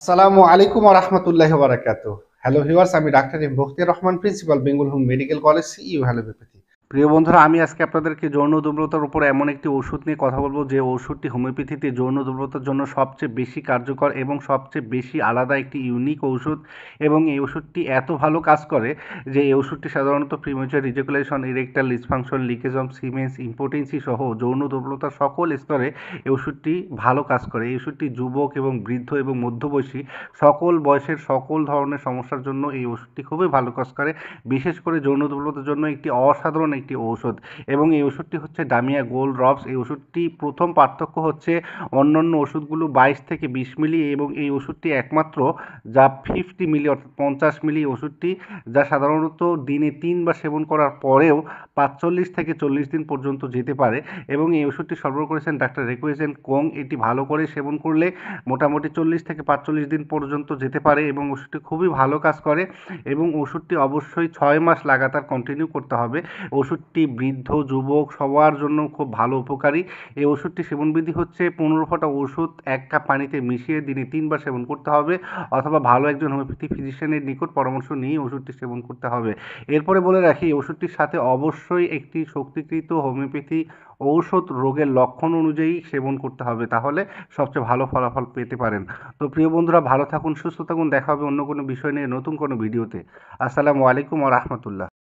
আসসালামু আলাইকুম ওয়া রাহমাতুল্লাহি ওয়া বারাকাতুহু। হ্যালো ভিউয়ার্স, আমি ডাক্তার M Bakhtiar Rahman, principal Bengal home medical college, সিইউ হ্যালোপ্যাথি। প্রিয় বন্ধুরা, আমি আজকে আপনাদেরকে যৌন দুর্বলতার উপর এমন একটি ওষুধ নিয়ে কথা বলবো যে ওষুধটি হোমিওপ্যাথিতে যৌন দুর্বলতার জন্য সবচেয়ে বেশি কার্যকর এবং সবচেয়ে বেশি আলাদা একটি ইউনিক ঔষধ। এবং এই ওষুধটি এত ভালো কাজ করে যে এই ওষুধটি সাধারণত premature ejaculation, erectile dysfunction, leakage of semens, impotency সহ যৌন দুর্বলতার সকল স্তরে এই ওষুধটি ভালো কাজ করে। এই ওষুধটি যুবক এবং বৃদ্ধ এবং মধ্যবয়সী সকল বয়সের সকল ধরনের সমস্যার জন্য এই ওষুধটি খুবই ভালো কাজ করে। বিশেষ করে যৌন দুর্বলতার জন্য একটি অসাধারণ একটি ঔষধ। এবং এই ওষুধটি হচ্ছে ডামিয়া গোল্ড ড্রপস। এই ওষুধটি প্রথম পার্থক্য হচ্ছে অন্যান্য ওষুধগুলো 22 থেকে 20 মিলি, এবং এই ওষুধটি একমাত্র যা 50 মিলি অর্থাৎ 50 মিলি ওষুধটি, যা সাধারণত দিনে 3 বার সেবন করার পরেও 45 থেকে 40 দিন পর্যন্ত যেতে পারে। এবং এই ওষুধটি সরবরাহ করেছেন ডাক্তার রেকুয়েজেন কোং। এটি ভালো করে সেবন করলে মোটামুটি 40 থেকে 45 দিন পর্যন্ত যেতে পারে এবং ওষুধটি খুবই ভালো কাজ করে। এবং ওষুধটি অবশ্যই 6 মাস লাগাতার কন্টিনিউ করতে হবে। ওষুধটি বৃদ্ধ যুবক সবার জন্য খুব ভালো উপকারী। এই ওষুধটি সেবনবিধি হচ্ছে 15 ফোঁটা ওষুধ 1 কাপ পানিতে মিশিয়ে দিনে 3 বার সেবন করতে হবে, অথবা ভালো একজন হোমিওপ্যাথি ফিজিশিয়ানের নিকট পরামর্শ নিয়ে ওষুধটি সেবন করতে হবে। এরপরে বলে রাখি, ওষুধটির সাথে অবশ্যই একটি শক্তিকৃত হোমিওপ্যাথি ঔষধ রোগের লক্ষণ অনুযায়ী সেবন করতে হবে, তাহলে সবচেয়ে ভালো ফলাফল পেতে পারেন। তো প্রিয় বন্ধুরা, ভালো থাকুন, সুস্থ থাকুন। দেখা হবে অন্য কোনো বিষয় নিয়ে নতুন কোনো ভিডিওতে। আসসালামু আলাইকুম ওয়া রাহমাতুল্লাহ।